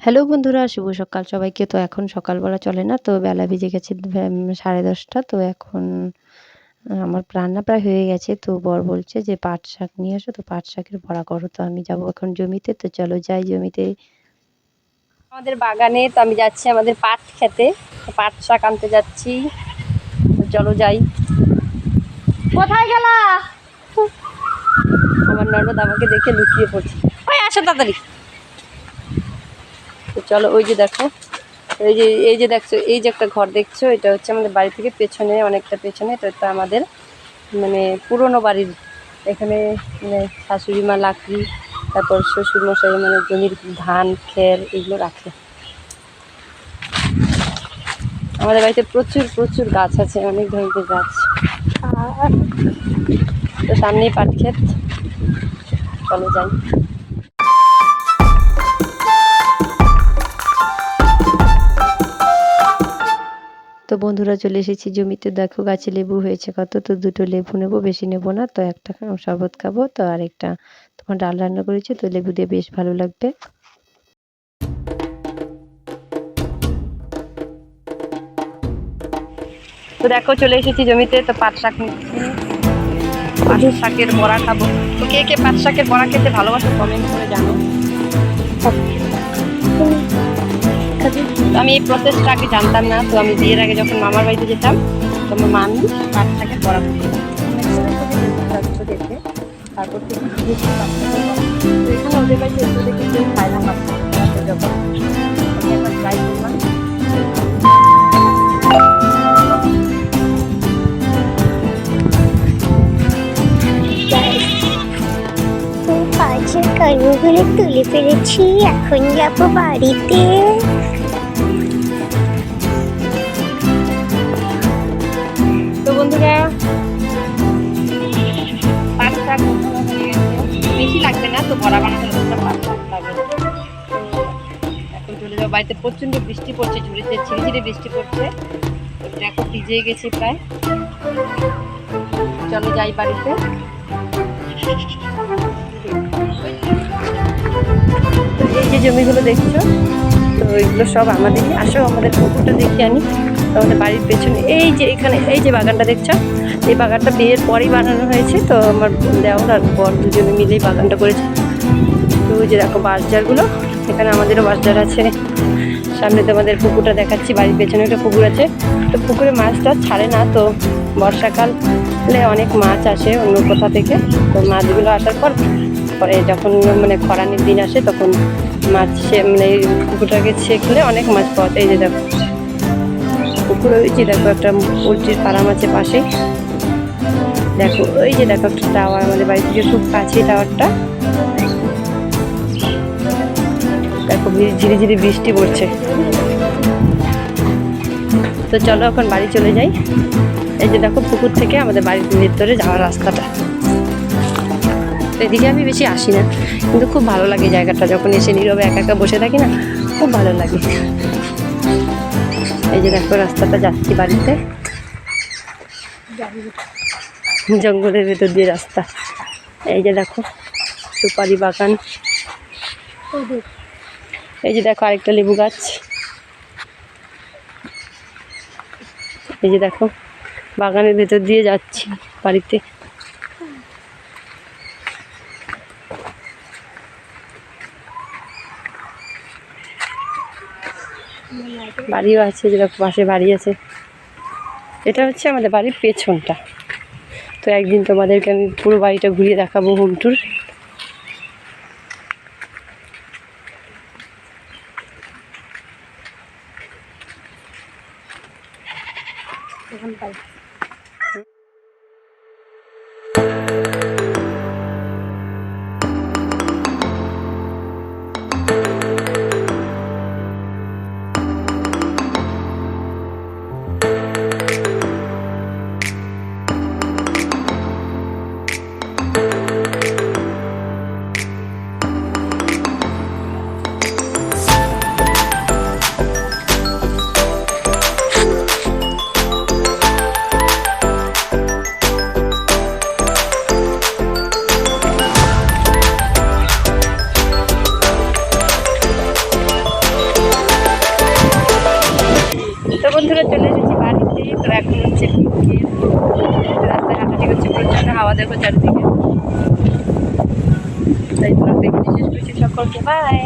Hello বন্ধুরা, শুভ সকাল সবাইকে। তো এখন সকালবেলা চলে না, তো বেলা বেজে গেছে 10:30। তো এখন আমার রান্না প্রায় হয়ে গেছে। তো বর বলছে যে পাট শাক নিয়ে এসো, তো পাট শাকের বড়া করো। তো আমি যাব এখন জমিতে, তো চলো যাই জমিতে। আমাদের বাগানে তো আমি যাচ্ছি আমাদের পাট খেতে, পাট শাক আনতে যাচ্ছি। তো চলো যাই। কোথায় গেলা? আমার ননদ আমাকে দেখে লুকিয়ে পড়ছে। ওই আসো তাড়াতাড়ি। তো চলো, ওই যে দেখো, এই যে দেখছো, এই যে একটা ঘর দেখছো, এটা হচ্ছে আমাদের বাড়ি থেকে পেছনে, অনেকটা পেছনে। তো এটা আমাদের মানে পুরনো বাড়ির। এখানে মানে শাশুড়ি মা লাকড়ি, তারপর শ্বশুর মশাই মানে জমির ধান খের এগুলো রাখে। আমাদের বাড়িতে প্রচুর প্রচুর গাছ আছে, অনেক ধরনের গাছ। তো সামনেই পাট ক্ষেত, চলো যাই। তো বন্ধুরা চলে এসেছি জমিতে। দেখো গাছে লেবু হয়েছে কত, তো দুটো লেবু নেবো, বেশি নেবো না। তো একটা শরবত খাবো, তো আর একটা তোমার ডাল রান্না করেছি, তো লেবু দিয়ে বেশ ভালো লাগবে। তো দেখো চলে এসেছি জমিতে, তো পাট শাক নিচ্ছি, পাট শাকের বড়া খাবো। তো কে কে পাট শাকের বড়া খেতে ভালোবাসো কমেন্ট করে জানো। তো আমি এই প্রসেসটা আগে জানতাম না। তো আমি বিয়ের আগে যখন মামার বাড়িতে যেতাম, তো আমার মামি পাট শাকের বড়া করতো। তারপর থেকে শিখেছি পাট শাকের বড়া। তো এখানে ওদের বাড়িতে এসে দেখি কেউ খায় না পাট শাকের বড়া, তো যখন আমি একবার ট্রাই করলাম। পাঁচের কর্মগুলো তুলে ফেলেছি, এখন যাবো বাড়িতে। তো বন্ধুরা, পাট শাক হয়ে গেছে, বেশি লাগবে না, তো বড়া বানাতে যতটা পাট শাক লাগে। তো এখন চলে যাবো বাড়িতে। প্রচন্ড বৃষ্টি পড়ছে, ঝুড়িতে ঝিরিঝিরি বৃষ্টি পড়ছে। তো দেখো ভিজে গেছি প্রায়। চলো যাই বাড়িতে। এই যে জমিগুলো দেখছো, তো এগুলো সব আমাদেরই। আসো আমাদের পুকুরটা দেখে আনি। আমাদের বাড়ির পেছনে এই যে এখানে এই যে বাগানটা দেখছো, এই বাগানটা বিয়ের পরেই বানানো হয়েছে। তো আমার দেওর আর বর দুজনে মিলেই বাগানটা করেছে। তো ওই যে দেখো বাঁশঝাড়গুলো, এখানে আমাদেরও বাঁশঝাড় আছে। সামনে তো আমাদের পুকুরটা দেখাচ্ছি, বাড়ির পেছনে একটা পুকুর আছে। তো পুকুরে মাছটা ছাড়ে না, তো বর্ষাকালে অনেক মাছ আসে অন্য কোথা থেকে। তো মাছগুলো আসার পর পরে যখন মানে খরানির দিন আসে, তখন মাছ মানে পুকুরটাকে ছেঁকলে অনেক মাছ পাওয়া যায়। এই যে দেখো পুকুর, ওই যে দেখো একটা পোলট্রির ফার্ম আছে পাশেই। দেখো ওই যে দেখো একটা টাওয়ার, আমাদের বাড়ি থেকে খুব কাছে টাওয়ারটা। দেখো ঝিরিঝিরি বৃষ্টি পড়ছে। তো চলো এখন বাড়ি চলে যাই। এই যে দেখো পুকুর থেকে আমাদের বাড়ির ভিতরে যাওয়ার রাস্তাটা। এদিকে আমি বেশি আসি না, কিন্তু খুব ভালো লাগে জায়গাটা। যখন এসে নীরবে একা একা বসে থাকি না, খুব ভালো লাগে। এই যে দেখো রাস্তাটা, যাচ্ছি বাড়িতে। জঙ্গলের ভেতর দিয়ে রাস্তা। এই যে দেখো সুপারি বাগান। এই যে দেখো আরেকটা লেবু গাছ। এই যে দেখো বাগানের ভেতর দিয়ে যাচ্ছি বাড়িতে। বাড়িও আছে, যে দেখো পাশে বাড়ি আছে। এটা হচ্ছে আমাদের বাড়ির পেছনটা। তো একদিন তোমাদেরকে আমি পুরো বাড়িটা ঘুরিয়ে দেখাবো, হোম ট্যুর। বন্ধুরা চলে এসেছি বাড়িতে। তো এখন হচ্ছে বিকেল, রাস্তায় হাঁটাহাঁটি করছে, প্রচণ্ড হাওয়া দেখো চারিদিকে। তাই তোমার দেখে শেষ করছি, সকলকে বাই।